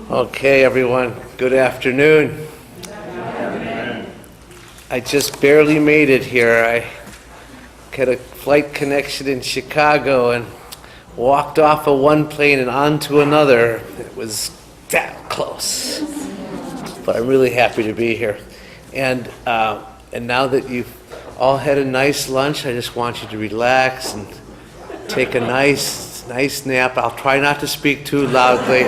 Okay, everyone, good afternoon. I just barely made it here. I had a flight connection in Chicago and walked off of one plane and onto another. It was that close. But I'm really happy to be here. And now that you've all had a nice lunch, I just want you to relax and take a nice nap. I'll try not to speak too loudly,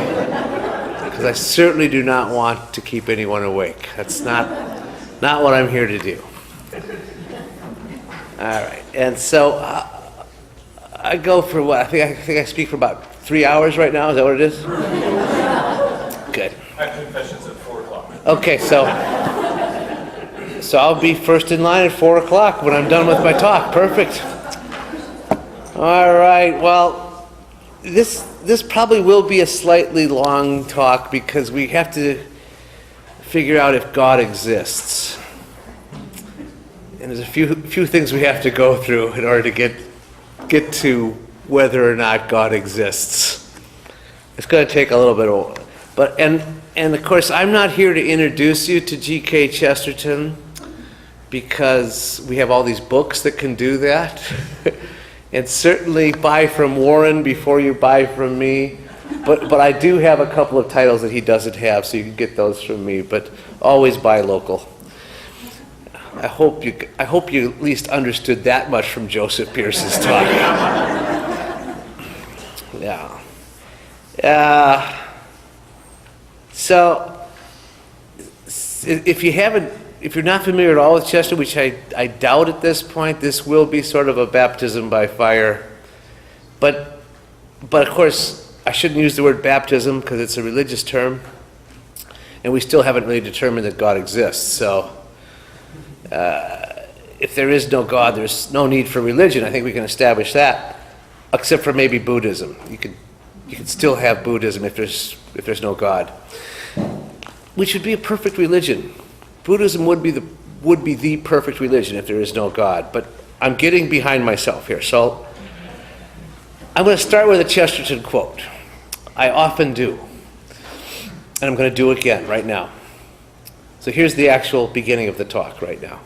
because I certainly do not want to keep anyone awake. That's not what I'm here to do. All right, and so I go for what? I think I speak for about 3 hours right now. Is that what it is? Good. I have confessions at 4 o'clock. Okay, so I'll be first in line at 4 o'clock when I'm done with my talk. Perfect. All right. Well, this probably will be a slightly long talk because we have to figure out if God exists. And there's a few things we have to go through in order to get to whether or not God exists. It's going to take a little bit of, but and of course I'm not here to introduce you to G.K. Chesterton because we have all these books that can do that. And certainly buy from Warren before you buy from me. But I do have a couple of titles that he doesn't have, so you can get those from me. But always buy local. I hope you at least understood that much from Joseph Pierce's talk. Yeah. So if you're not familiar at all with Chester, which I doubt at this point, this will be sort of a baptism by fire. But of course, I shouldn't use the word baptism because it's a religious term, and we still haven't really determined that God exists. So if there is no God, there's no need for religion. I think we can establish that, except for maybe Buddhism. You could still have Buddhism if there's no God, which would be a perfect religion. Buddhism would be the perfect religion if there is no God. But I'm getting behind myself here. So I'm going to start with a Chesterton quote. I often do. And I'm going to do it again right now. So here's the actual beginning of the talk right now.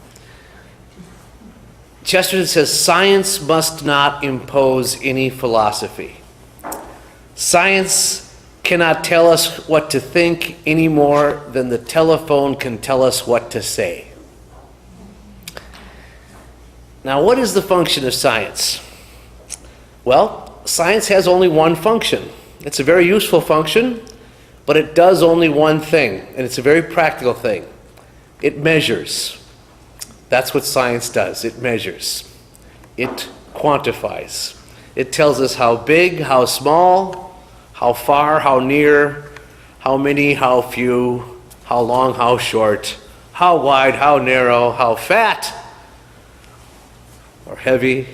Chesterton says, "Science must not impose any philosophy. Science cannot tell us what to think any more than the telephone can tell us what to say." Now, what is the function of science? Well, science has only one function. It's a very useful function, but it does only one thing, and it's a very practical thing. It measures. That's what science does. It measures. It quantifies. It tells us how big, how small, how far, how near, how many, how few, how long, how short, how wide, how narrow, how fat or heavy,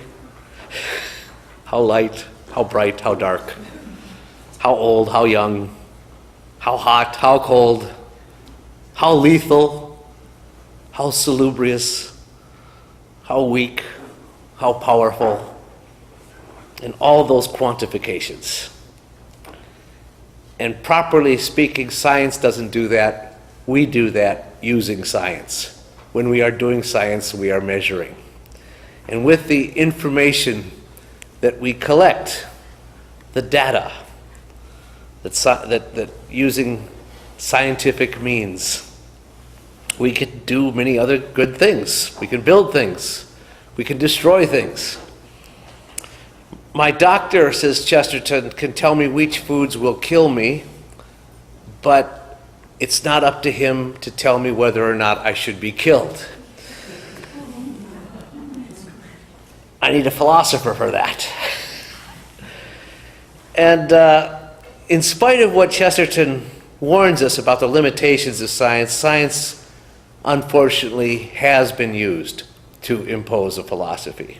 how light, how bright, how dark, how old, how young, how hot, how cold, how lethal, how salubrious, how weak, how powerful, and all those quantifications. And properly speaking, science doesn't do that. We do that using science. When we are doing science, we are measuring. And with the information that we collect, the data, that using scientific means, we can do many other good things. We can build things. We can destroy things. My doctor, says Chesterton, can tell me which foods will kill me, but it's not up to him to tell me whether or not I should be killed. I need a philosopher for that. And in spite of what Chesterton warns us about the limitations of science, science unfortunately has been used to impose a philosophy.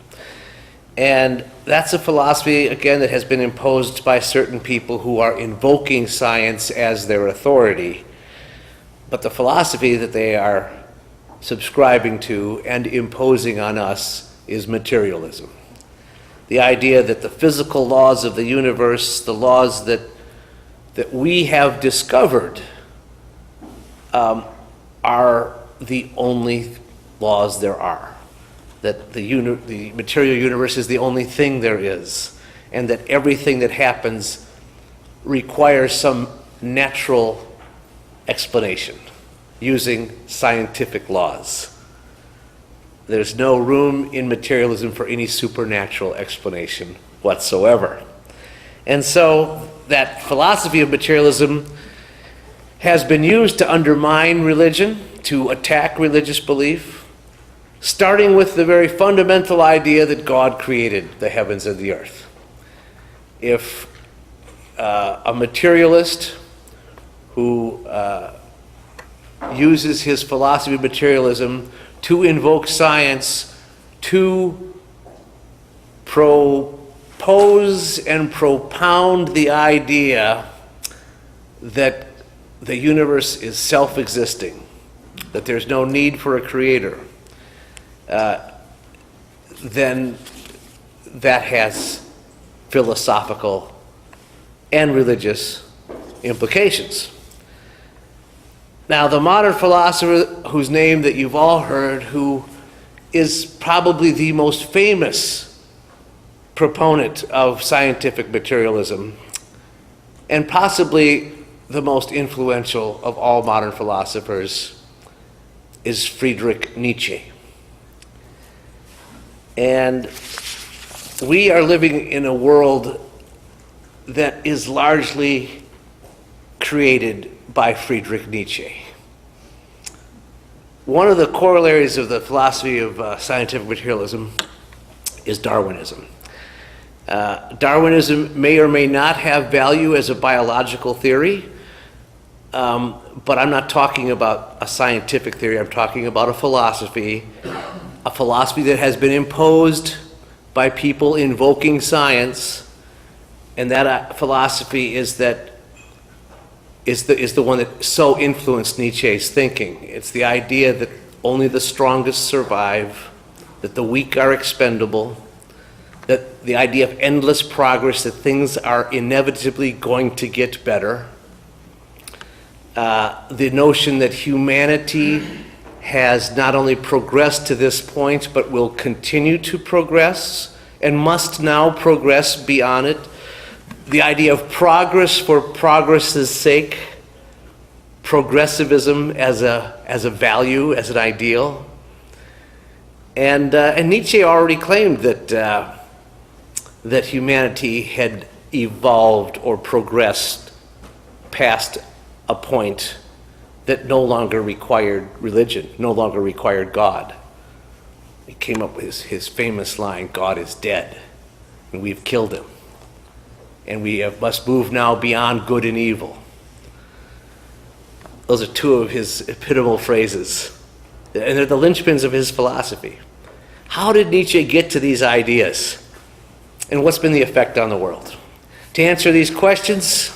And that's a philosophy, again, that has been imposed by certain people who are invoking science as their authority. But the philosophy that they are subscribing to and imposing on us is materialism. The idea that the physical laws of the universe, the laws that that we have discovered are the only laws there are. That the material universe is the only thing there is, and that everything that happens requires some natural explanation using scientific laws. There's no room in materialism for any supernatural explanation whatsoever. And so that philosophy of materialism has been used to undermine religion, to attack religious belief, starting with the very fundamental idea that God created the heavens and the earth. If a materialist who uses his philosophy of materialism to invoke science to propose and propound the idea that the universe is self-existing, that there's no need for a creator, then that has philosophical and religious implications. Now, the modern philosopher whose name that you've all heard, who is probably the most famous proponent of scientific materialism, and possibly the most influential of all modern philosophers, is Friedrich Nietzsche. And we are living in a world that is largely created by Friedrich Nietzsche. One of the corollaries of the philosophy of scientific materialism is Darwinism. Darwinism may or may not have value as a biological theory, but I'm not talking about a scientific theory. I'm talking about a philosophy that has been imposed by people invoking science, and that philosophy is the one that so influenced Nietzsche's thinking. It's the idea that only the strongest survive, that the weak are expendable, that the idea of endless progress, that things are inevitably going to get better. The notion that humanity has not only progressed to this point, but will continue to progress and must now progress beyond it. The idea of progress for progress's sake, progressivism as a value, as an ideal. And Nietzsche already claimed that humanity had evolved or progressed past a point that no longer required religion, no longer required God. He came up with his famous line, "God is dead, and we've killed him. And we must move now beyond good and evil." Those are two of his epitomal phrases, and they're the linchpins of his philosophy. How did Nietzsche get to these ideas? And what's been the effect on the world? To answer these questions,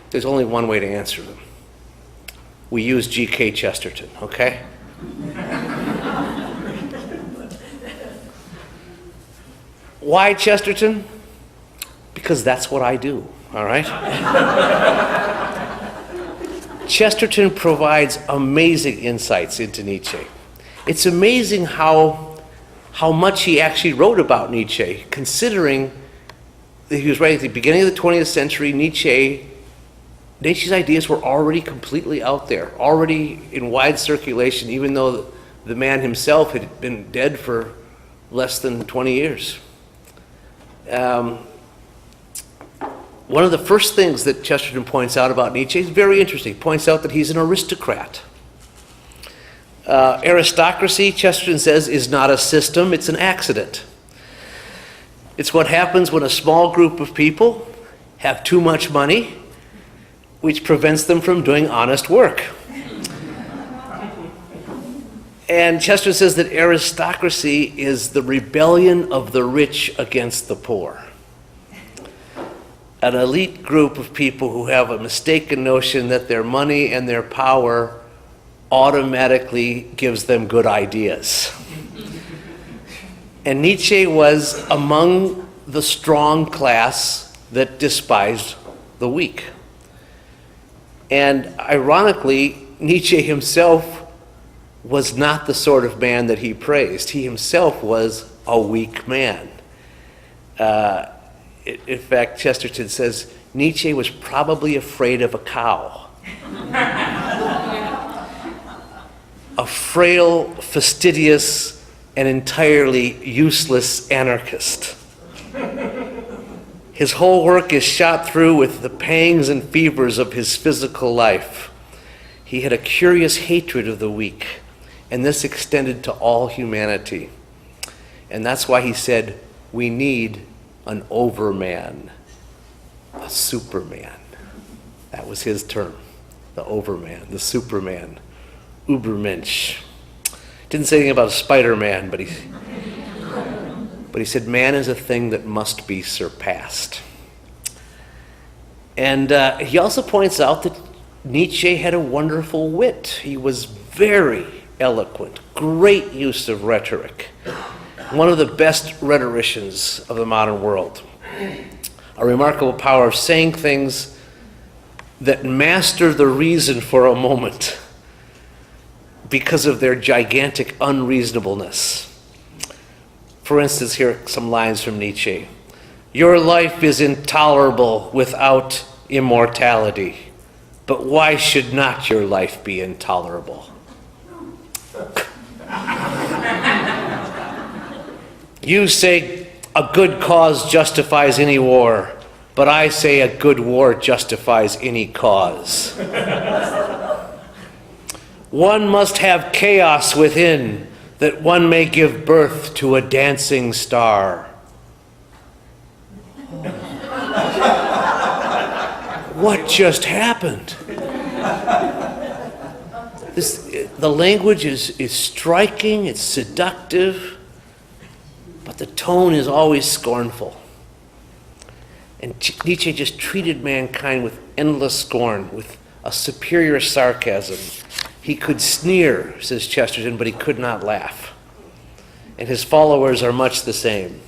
there's only one way to answer them. We use G.K. Chesterton, okay? Why Chesterton? Because that's what I do, all right? Chesterton provides amazing insights into Nietzsche. It's amazing how much he actually wrote about Nietzsche, considering that he was writing at the beginning of the 20th century. Nietzsche's ideas were already completely out there, already in wide circulation, even though the man himself had been dead for less than 20 years. One of the first things that Chesterton points out about Nietzsche is very interesting. He points out that he's an aristocrat. Aristocracy, Chesterton says, is not a system, it's an accident. It's what happens when a small group of people have too much money, which prevents them from doing honest work. And Chesterton says that aristocracy is the rebellion of the rich against the poor. An elite group of people who have a mistaken notion that their money and their power automatically gives them good ideas. And Nietzsche was among the strong class that despised the weak. And ironically, Nietzsche himself was not the sort of man that he praised. He himself was a weak man. In fact, Chesterton says Nietzsche was probably afraid of a cow. A frail, fastidious, and entirely useless anarchist. His whole work is shot through with the pangs and fevers of his physical life. He had a curious hatred of the weak, and this extended to all humanity. And that's why he said, we need an overman, a superman. That was his term, the overman, the superman, Übermensch. Didn't say anything about a Spider-Man, but he said, man is a thing that must be surpassed. And he also points out that Nietzsche had a wonderful wit. He was very eloquent, great use of rhetoric. One of the best rhetoricians of the modern world. A remarkable power of saying things that master the reason for a moment because of their gigantic unreasonableness. For instance, here are some lines from Nietzsche. Your life is intolerable without immortality, but why should not your life be intolerable? You say a good cause justifies any war, but I say a good war justifies any cause. One must have chaos within, that one may give birth to a dancing star. What just happened? The language is striking, it's seductive, but the tone is always scornful. And Nietzsche just treated mankind with endless scorn, with a superior sarcasm. He could sneer, says Chesterton, but he could not laugh. And his followers are much the same.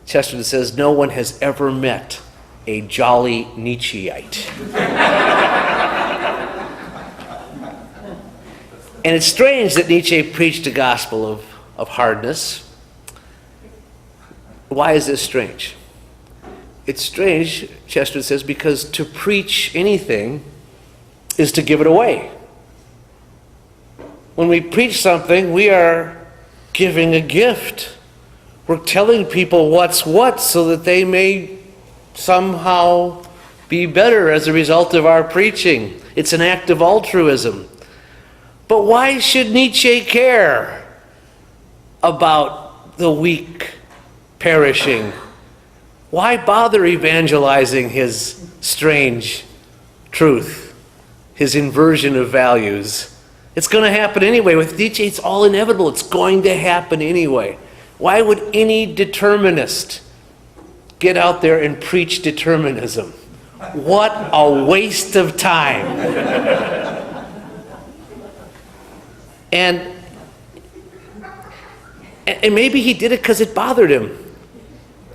Chesterton says, no one has ever met a jolly Nietzscheite. And it's strange that Nietzsche preached a gospel of hardness. Why is this strange? It's strange, Chesterton says, because to preach anything is to give it away. When we preach something, we are giving a gift. We're telling people what's what so that they may somehow be better as a result of our preaching. It's an act of altruism. But why should Nietzsche care about the weak perishing? Why bother evangelizing his strange truth, his inversion of values? It's going to happen anyway. With Nietzsche, it's all inevitable. It's going to happen anyway. Why would any determinist get out there and preach determinism? What a waste of time. And maybe he did it because it bothered him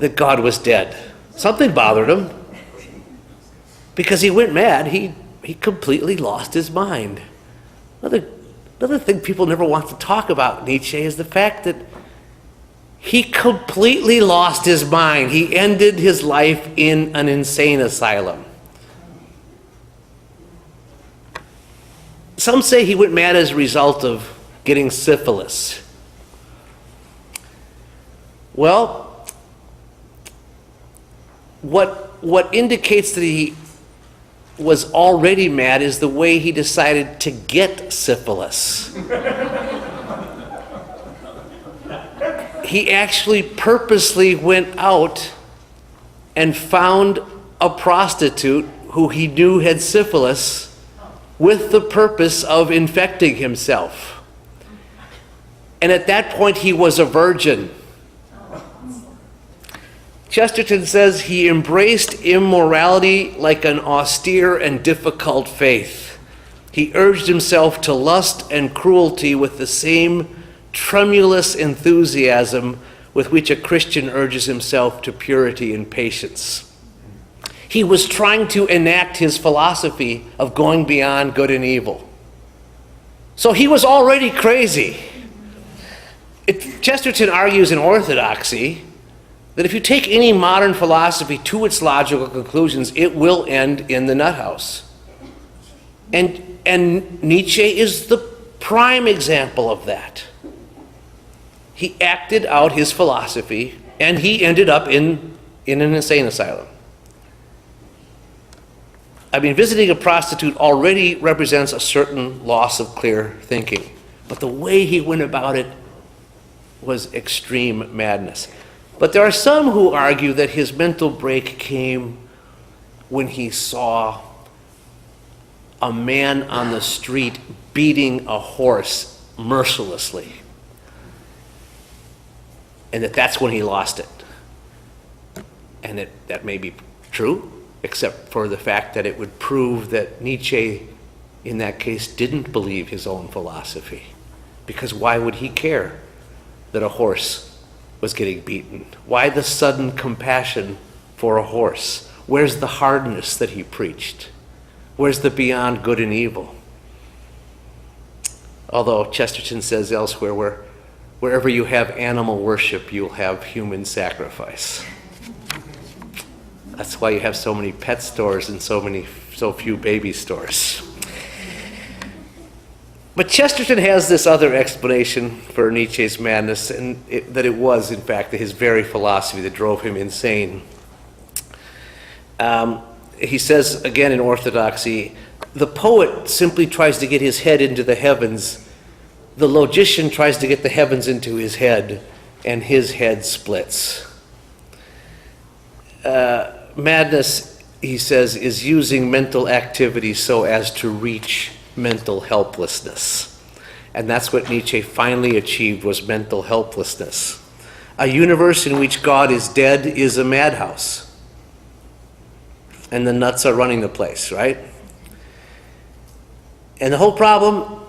that God was dead. Something bothered him. Because he went mad. He completely lost his mind. Another thing people never want to talk about Nietzsche is the fact that he completely lost his mind. He ended his life in an insane asylum. Some say he went mad as a result of getting syphilis. Well, what indicates that he was already mad is the way he decided to get syphilis. He actually purposely went out and found a prostitute who he knew had syphilis with the purpose of infecting himself. And at that point, he was a virgin. Chesterton says he embraced immorality like an austere and difficult faith. He urged himself to lust and cruelty with the same tremulous enthusiasm with which a Christian urges himself to purity and patience. He was trying to enact his philosophy of going beyond good and evil. So he was already crazy. Chesterton argues in Orthodoxy that if you take any modern philosophy to its logical conclusions, it will end in the nut house. And Nietzsche is the prime example of that. He acted out his philosophy, and he ended up in an insane asylum. I mean, visiting a prostitute already represents a certain loss of clear thinking. But the way he went about it was extreme madness. But there are some who argue that his mental break came when he saw a man on the street beating a horse mercilessly. And that's when he lost it. And that may be true, except for the fact that it would prove that Nietzsche, in that case, didn't believe his own philosophy. Because why would he care that a horse was getting beaten? Why the sudden compassion for a horse? Where's the hardness that he preached? Where's the beyond good and evil? Although Chesterton says elsewhere, wherever you have animal worship, you'll have human sacrifice. That's why you have so many pet stores and so few baby stores. But Chesterton has this other explanation for Nietzsche's madness, and that it was, in fact, his very philosophy that drove him insane. He says, again in Orthodoxy, the poet simply tries to get his head into the heavens. The logician tries to get the heavens into his head, and his head splits. Madness, he says, is using mental activity so as to reach mental helplessness. And that's what Nietzsche finally achieved, was mental helplessness. A universe in which God is dead is a madhouse. And the nuts are running the place, right? And the whole problem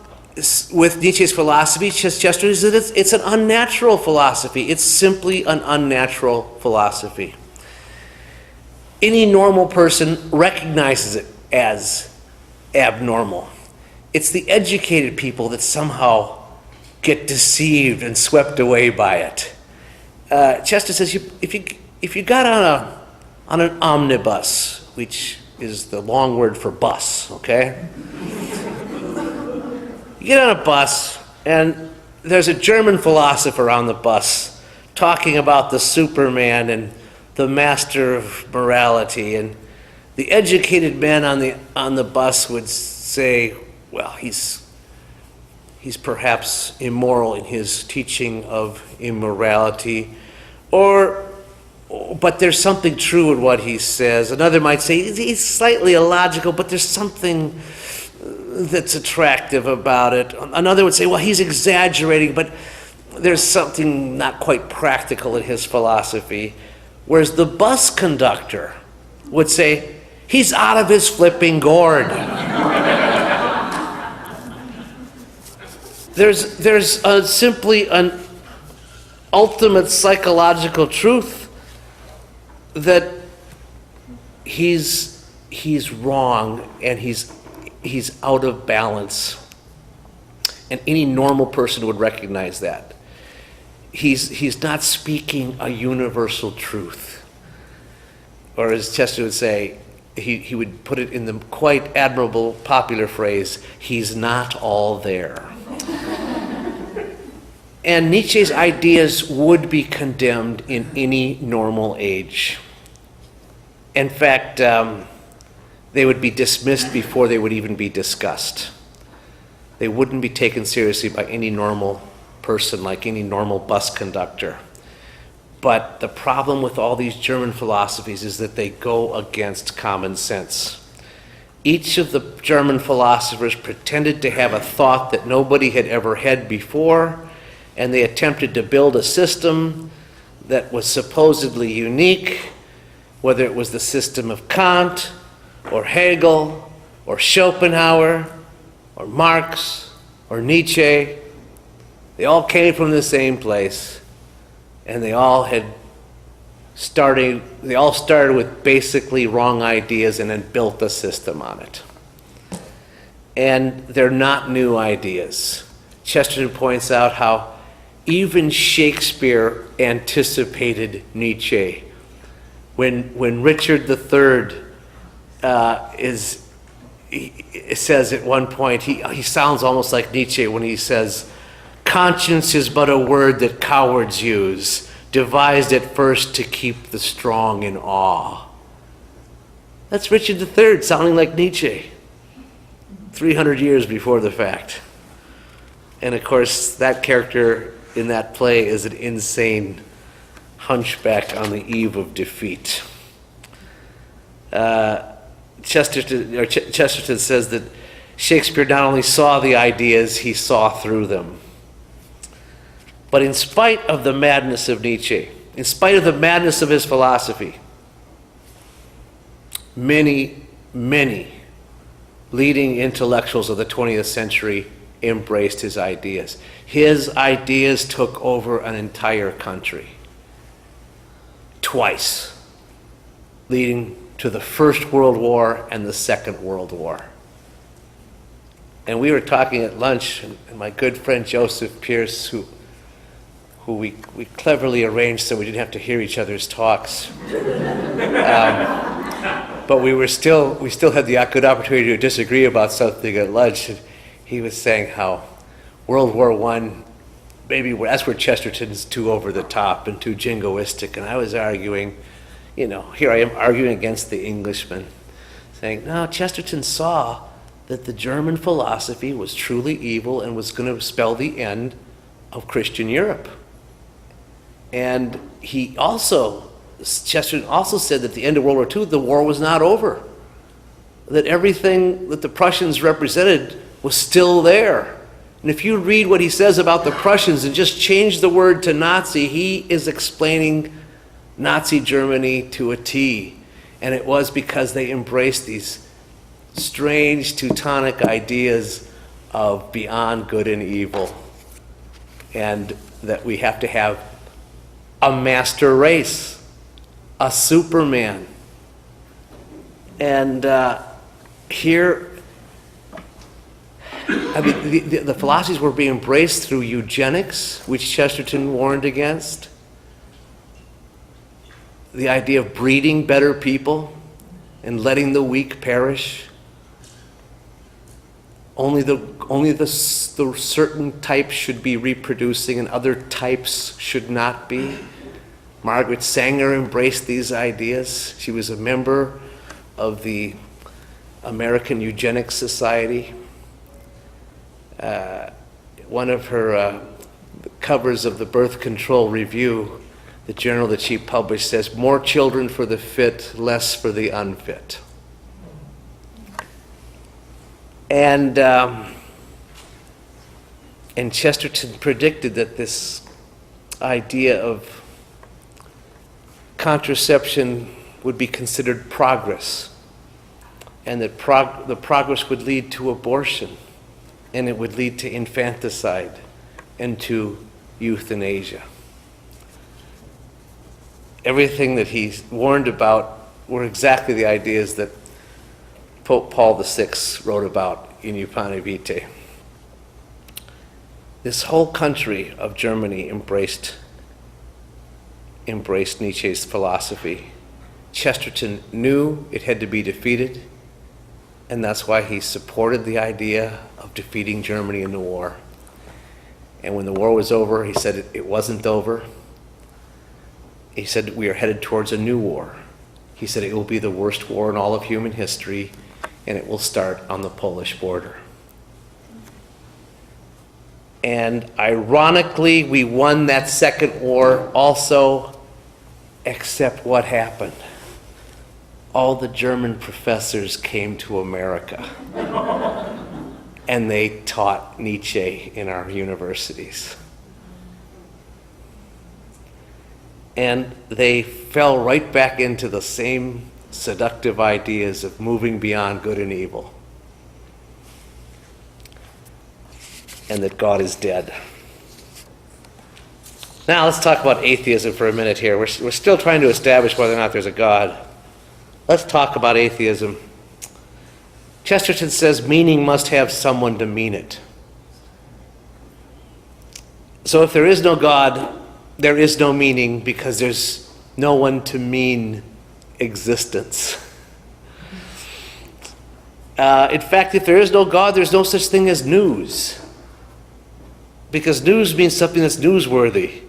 with Nietzsche's philosophy, Chesterton, is that it's an unnatural philosophy. It's simply an unnatural philosophy. Any normal person recognizes it as abnormal. It's the educated people that somehow get deceived and swept away by it. Chester says, if you got on an omnibus, which is the long word for bus, okay? You get on a bus, and there's a German philosopher on the bus talking about the Superman and the master of morality, and the educated man on the bus would say, well, he's perhaps immoral in his teaching of immorality, but there's something true in what he says. Another might say he's slightly illogical, but there's something that's attractive about it. Another would say, well, he's exaggerating, but there's something not quite practical in his philosophy. Whereas the bus conductor would say, he's out of his flipping gourd. There's simply an ultimate psychological truth that he's wrong and he's out of balance. And any normal person would recognize that. He's not speaking a universal truth. Or as Chester would say, he would put it in the quite admirable popular phrase, he's not all there. And Nietzsche's ideas would be condemned in any normal age. In fact, they would be dismissed before they would even be discussed. They wouldn't be taken seriously by any normal person, like any normal bus conductor. But the problem with all these German philosophies is that they go against common sense. Each of the German philosophers pretended to have a thought that nobody had ever had before, and they attempted to build a system that was supposedly unique, whether it was the system of Kant, or Hegel, or Schopenhauer, or Marx, or Nietzsche. They all came from the same place, and they all had They all started with basically wrong ideas and then built a system on it. And they're not new ideas. Chesterton points out how even Shakespeare anticipated Nietzsche. When Richard III it says at one point, he sounds almost like Nietzsche when he says, "Conscience is but a word that cowards use, devised at first to keep the strong in awe." That's Richard III sounding like Nietzsche, 300 years before the fact. And of course, that character in that play is an insane hunchback on the eve of defeat. Chesterton says that Shakespeare not only saw the ideas, he saw through them. But in spite of the madness of Nietzsche, in spite of the madness of his philosophy, many leading intellectuals of the 20th century embraced his ideas. His ideas took over an entire country twice, leading to the First World War and the Second World War. And we were talking at lunch, and my good friend Joseph Pierce, who we cleverly arranged so we didn't have to hear each other's talks. But we still had the good opportunity to disagree about something at lunch. And he was saying how World War I, maybe that's where Chesterton's too over the top and too jingoistic. And I was arguing, here I am arguing against the Englishman, saying, no, Chesterton saw that the German philosophy was truly evil and was going to spell the end of Christian Europe. And Chesterton also said that at the end of World War II, the war was not over. That everything that the Prussians represented was still there. And if you read what he says about the Prussians and just change the word to Nazi, he is explaining Nazi Germany to a T. And it was because they embraced these strange Teutonic ideas of beyond good and evil. And that we have to have a master race, a Superman. And here, the philosophies were being embraced through eugenics, which Chesterton warned against. The idea of breeding better people and letting the weak perish. Only the certain types should be reproducing and other types should not be. Margaret Sanger embraced these ideas. She was a member of the American Eugenics Society. One of her covers of the Birth Control Review, the journal that she published, says, "More children for the fit, less for the unfit." And Chesterton predicted that this idea of contraception would be considered progress, and that the progress would lead to abortion, and it would lead to infanticide and to euthanasia. Everything that he warned about were exactly the ideas that Pope Paul VI wrote about in Upane Vitae. This whole country of Germany embraced Nietzsche's philosophy. Chesterton knew it had to be defeated, and that's why he supported the idea of defeating Germany in the war. And when the war was over, he said it wasn't over. He said we are headed towards a new war. He said it will be the worst war in all of human history, and it will start on the Polish border. And ironically, we won that second war also, except what happened? All the German professors came to America, and they taught Nietzsche in our universities. And they fell right back into the same seductive ideas of moving beyond good and evil, and that God is dead. Now let's talk about atheism for a minute here. We're still trying to establish whether or not there's a God. Let's talk about atheism. Chesterton says meaning must have someone to mean it. So if there is no God, there is no meaning because there's no one to mean existence. In fact, if there is no God, there's no such thing as news. Because news means something that's newsworthy.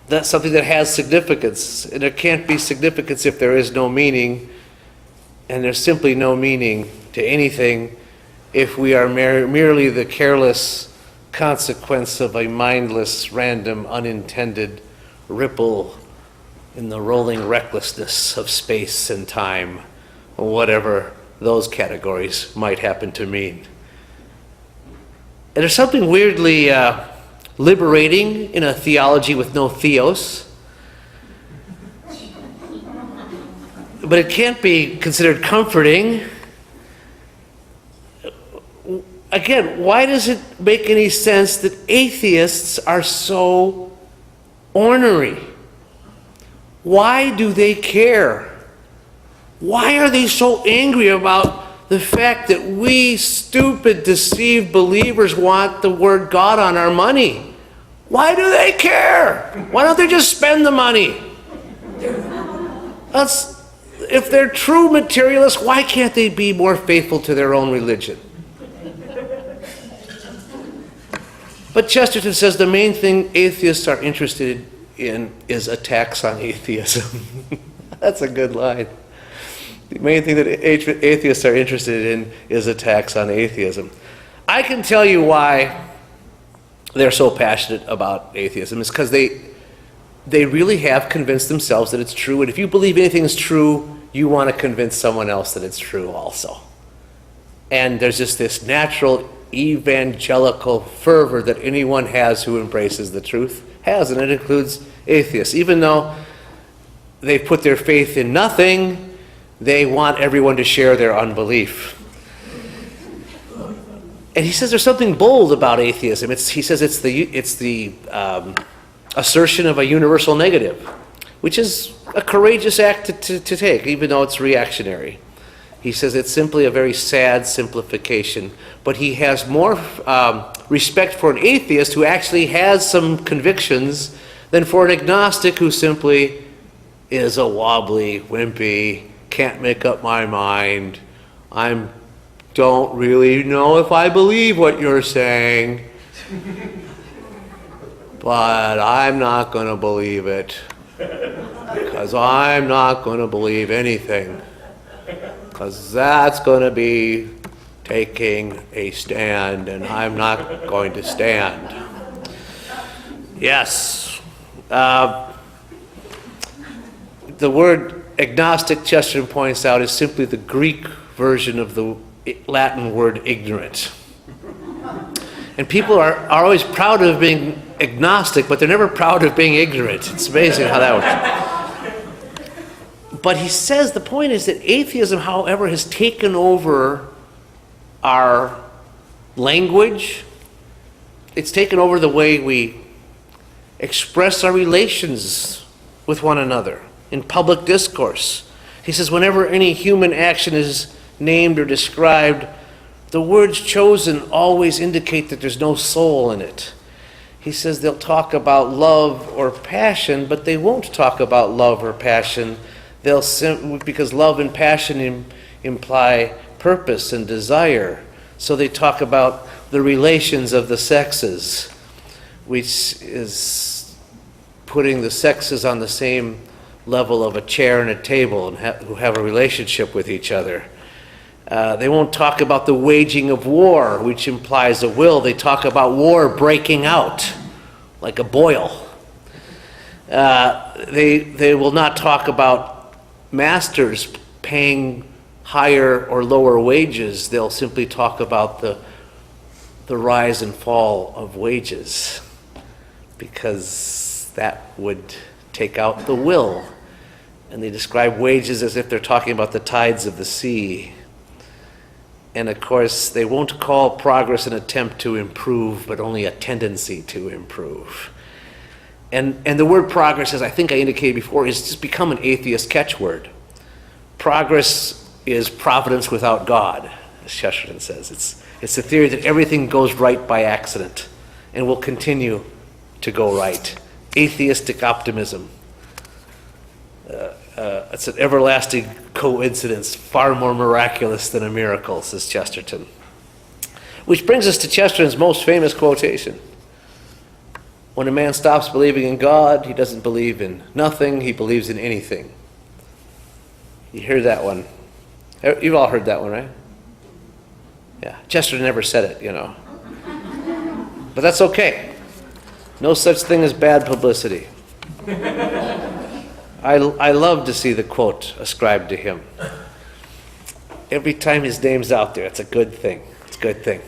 That's something that has significance. And there can't be significance if there is no meaning. And there's simply no meaning to anything if we are merely the careless consequence of a mindless, random, unintended ripple in the rolling recklessness of space and time, or whatever those categories might happen to mean. And there's something weirdly liberating in a theology with no theos. But it can't be considered comforting. Again, why does it make any sense that atheists are so ornery? Why do they care? Why are they so angry about the fact that we stupid, deceived believers want the word God on our money? Why do they care? Why don't they just spend the money? If they're true materialists, why can't they be more faithful to their own religion? But Chesterton says the main thing atheists are interested in is attacks on atheism. That's a good line. The main thing that atheists are interested in is attacks on atheism. I can tell you why they're so passionate about atheism. It's because they really have convinced themselves that it's true. And if you believe anything is true, you want to convince someone else that it's true also. And there's just this natural evangelical fervor that anyone has who embraces the truth has, and it includes atheists. Even though they put their faith in nothing, they want everyone to share their unbelief. And he says there's something bold about atheism. He says it's the assertion of a universal negative, which is a courageous act to take, even though it's reactionary. He says it's simply a very sad simplification, but he has more respect for an atheist who actually has some convictions than for an agnostic who simply is a wobbly, wimpy, can't make up my mind, don't really know if I believe what you're saying, but I'm not going to believe it, because I'm not going to believe anything. Because that's going to be taking a stand, and I'm not going to stand. Yes. The word agnostic, Chesterton points out, is simply the Greek version of the Latin word ignorant. And people are always proud of being agnostic, but they're never proud of being ignorant. It's amazing how that works. But he says the point is that atheism, however, has taken over our language. It's taken over the way we express our relations with one another in public discourse. He says whenever any human action is named or described, the words chosen always indicate that there's no soul in it. He says they'll talk about love or passion, but they won't talk about love or passion. Because love and passion imply purpose and desire. So they talk about the relations of the sexes, which is putting the sexes on the same level of a chair and a table and who have a relationship with each other. They won't talk about the waging of war, which implies a will. They talk about war breaking out like a boil. They will not talk about masters paying higher or lower wages. They'll simply talk about the rise and fall of wages, because that would take out the will. And they describe wages as if they're talking about the tides of the sea. And of course, they won't call progress an attempt to improve, but only a tendency to improve. And the word progress, as I think I indicated before, is just become an atheist catchword. Progress is providence without God, as Chesterton says. It's the theory that everything goes right by accident and will continue to go right. Atheistic optimism. It's an everlasting coincidence, far more miraculous than a miracle, says Chesterton. Which brings us to Chesterton's most famous quotation. When a man stops believing in God, he doesn't believe in nothing, he believes in anything. You hear that one. You've all heard that one, right? Yeah. Chesterton never said it, you know. But that's okay. No such thing as bad publicity. I love to see the quote ascribed to him. Every time his name's out there, it's a good thing. It's a good thing.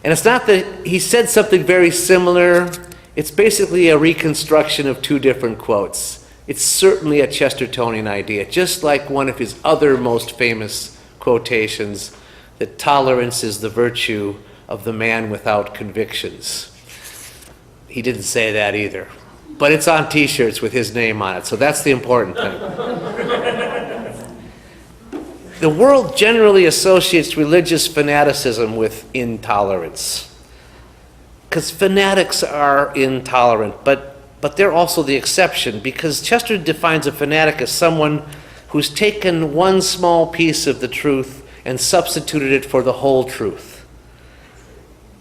And it's not that he said something very similar. It's basically a reconstruction of two different quotes. It's certainly a Chestertonian idea, just like one of his other most famous quotations, that tolerance is the virtue of the man without convictions. He didn't say that either. But it's on t-shirts with his name on it, so that's the important thing. The world generally associates religious fanaticism with intolerance. Because fanatics are intolerant, but they're also the exception, because Chester defines a fanatic as someone who's taken one small piece of the truth and substituted it for the whole truth.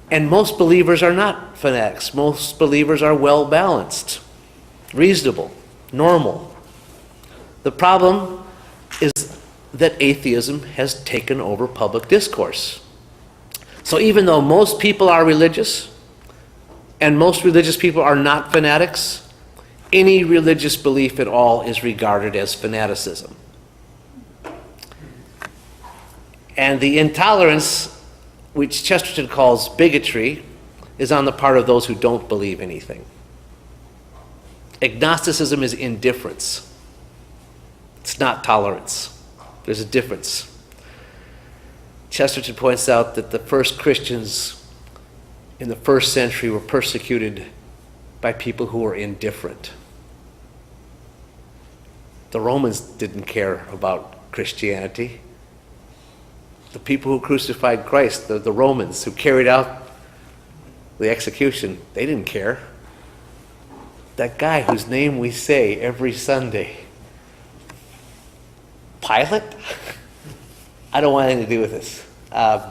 And most believers are not fanatics. Most believers are well-balanced, reasonable, normal. The problem is that atheism has taken over public discourse. So even though most people are religious, and most religious people are not fanatics, any religious belief at all is regarded as fanaticism. And the intolerance, which Chesterton calls bigotry, is on the part of those who don't believe anything. Agnosticism is indifference. It's not tolerance. There's a difference. Chesterton points out that the first Christians in the first century were persecuted by people who were indifferent. The Romans didn't care about Christianity. The people who crucified Christ, the Romans who carried out the execution, they didn't care. That guy whose name we say every Sunday, Pilate? I don't want anything to do with this. I'm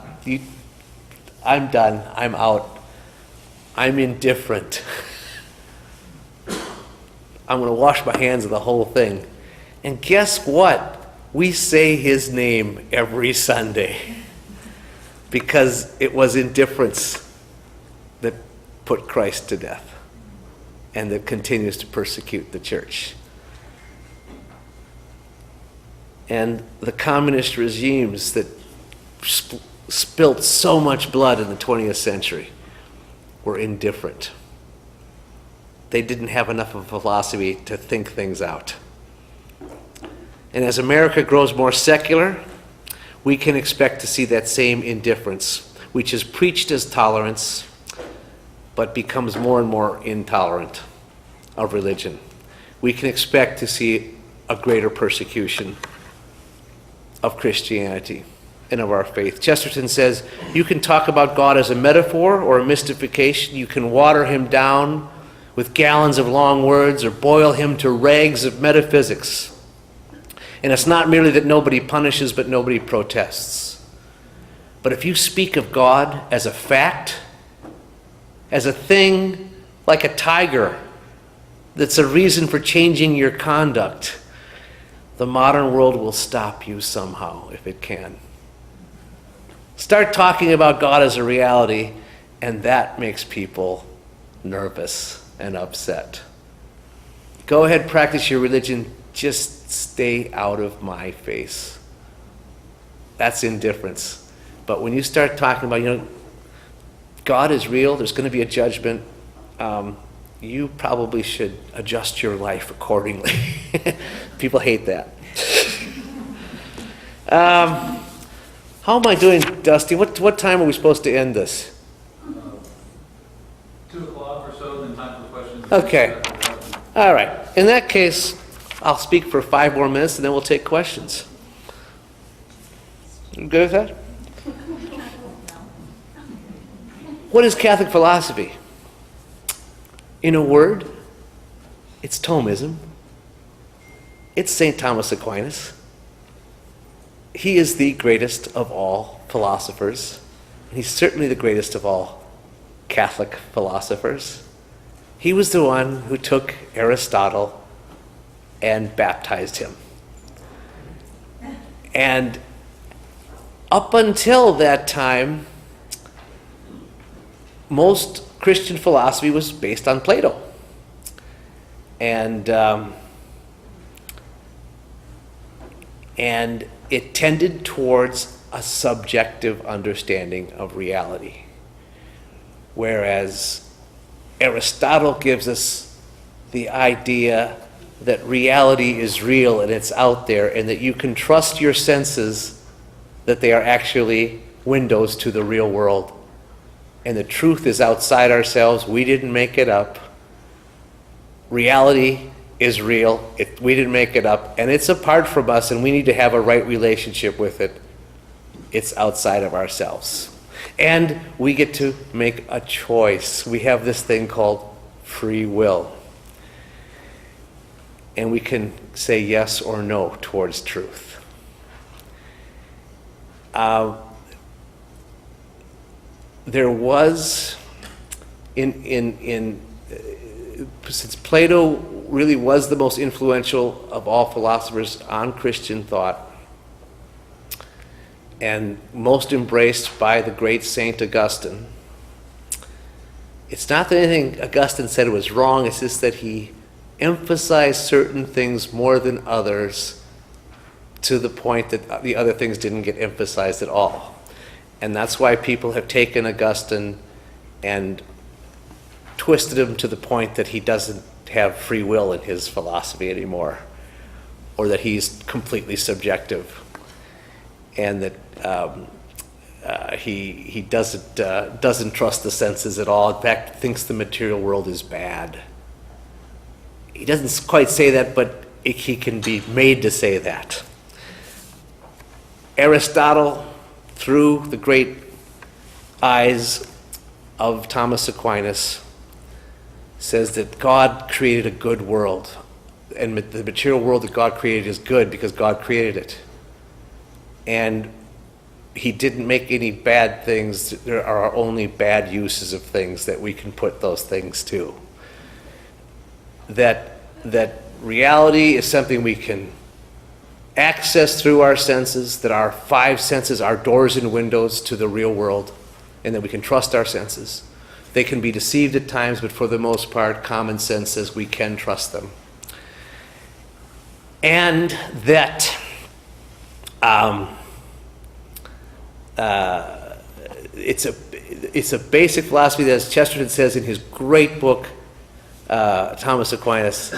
done. I'm out. I'm indifferent. I'm going to wash my hands of the whole thing. And guess what? We say his name every Sunday because it was indifference that put Christ to death and that continues to persecute the church. And the communist regimes that spilt so much blood in the 20th century were indifferent. They didn't have enough of a philosophy to think things out. And as America grows more secular, we can expect to see that same indifference, which is preached as tolerance, but becomes more and more intolerant of religion. We can expect to see a greater persecution of Christianity and of our faith. Chesterton says, you can talk about God as a metaphor or a mystification. You can water him down with gallons of long words or boil him to rags of metaphysics. And it's not merely that nobody punishes, but nobody protests. But if you speak of God as a fact, as a thing like a tiger that's a reason for changing your conduct, the modern world will stop you somehow if it can. Start talking about God as a reality, and that makes people nervous and upset. Go ahead, practice your religion. Just stay out of my face. That's indifference. But when you start talking about, God is real, there's going to be a judgment, you probably should adjust your life accordingly. People hate that. How am I doing, Dusty? What time are we supposed to end this? 2 o'clock or so, then time for questions. Okay. All right. In that case, I'll speak for 5 more minutes and then we'll take questions. You good with that? What is Catholic philosophy? In a word, it's Thomism. It's St. Thomas Aquinas. He is the greatest of all philosophers. And he's certainly the greatest of all Catholic philosophers. He was the one who took Aristotle and baptized him. And up until that time, most Christian philosophy was based on Plato. And it tended towards a subjective understanding of reality. Whereas Aristotle gives us the idea that reality is real and it's out there, and that you can trust your senses that they are actually windows to the real world. And the truth is outside ourselves. We didn't make it up. Reality is real. We didn't make it up. And it's apart from us, and we need to have a right relationship with it. It's outside of ourselves. And we get to make a choice. We have this thing called free will. And we can say yes or no towards truth. There was, since Plato really was the most influential of all philosophers on Christian thought, and most embraced by the great Saint Augustine, it's not that anything Augustine said was wrong, it's just that he emphasized certain things more than others to the point that the other things didn't get emphasized at all. And that's why people have taken Augustine and twisted him to the point that he doesn't have free will in his philosophy anymore, or that he's completely subjective, and that he doesn't trust the senses at all. In fact, thinks the material world is bad. He doesn't quite say that, but he can be made to say that. Aristotle, through the great eyes of Thomas Aquinas, says that God created a good world, and the material world that God created is good because God created it. And he didn't make any bad things. There are only bad uses of things that we can put those things to. That reality is something we can access through our senses, that our 5 senses are doors and windows to the real world, and that we can trust our senses. They can be deceived at times, but for the most part, common sense says we can trust them. And that it's a basic philosophy that, as Chesterton says in his great book, Thomas Aquinas,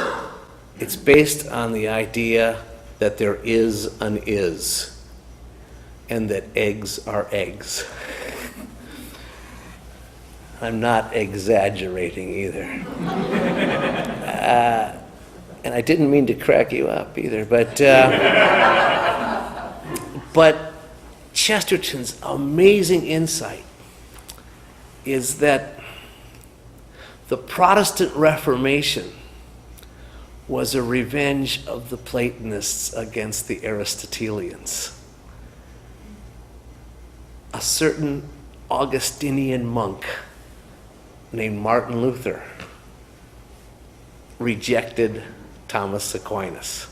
it's based on the idea that there is an is, and that eggs are eggs. I'm not exaggerating either. And I didn't mean to crack you up either, but Chesterton's amazing insight is that the Protestant Reformation was a revenge of the Platonists against the Aristotelians. A certain Augustinian monk named Martin Luther rejected Thomas Aquinas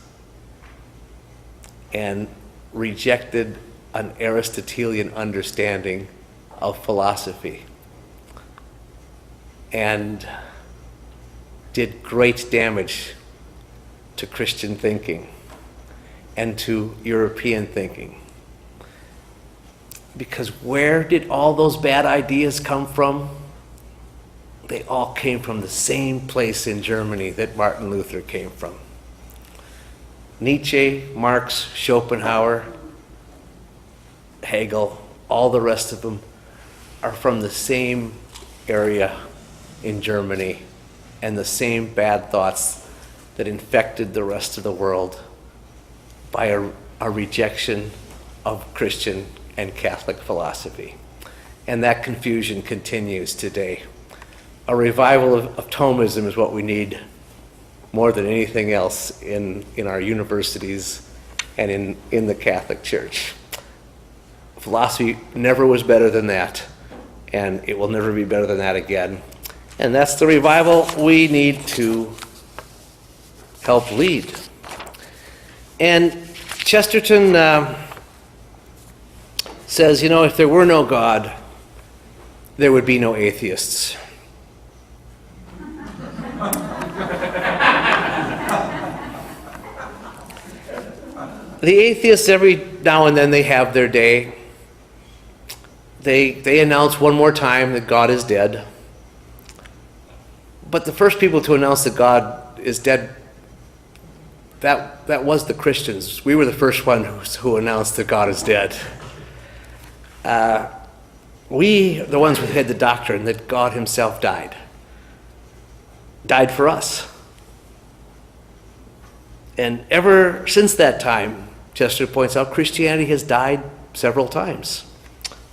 and rejected an Aristotelian understanding of philosophy, and did great damage to Christian thinking and to European thinking. Because where did all those bad ideas come from? They all came from the same place in Germany that Martin Luther came from. Nietzsche, Marx, Schopenhauer, Hegel, all the rest of them are from the same area in Germany, and the same bad thoughts that infected the rest of the world by a rejection of Christian and Catholic philosophy. And that confusion continues today. A revival of Thomism is what we need more than anything else in our universities and in the Catholic Church. Philosophy never was better than that, and it will never be better than that again. And that's the revival we need to help lead. And Chesterton says, if there were no God, there would be no atheists. The atheists, every now and then, they have their day. They announce one more time that God is dead. But the first people to announce that God is dead, that was the Christians. We were the first ones who announced that God is dead. We, the ones who had the doctrine that God himself died for us. And ever since that time, Chester points out, Christianity has died several times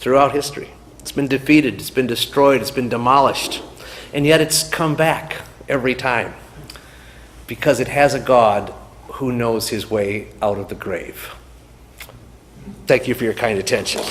throughout history. It's been defeated, it's been destroyed, it's been demolished, and yet it's come back every time because it has a God who knows his way out of the grave. Thank you for your kind attention.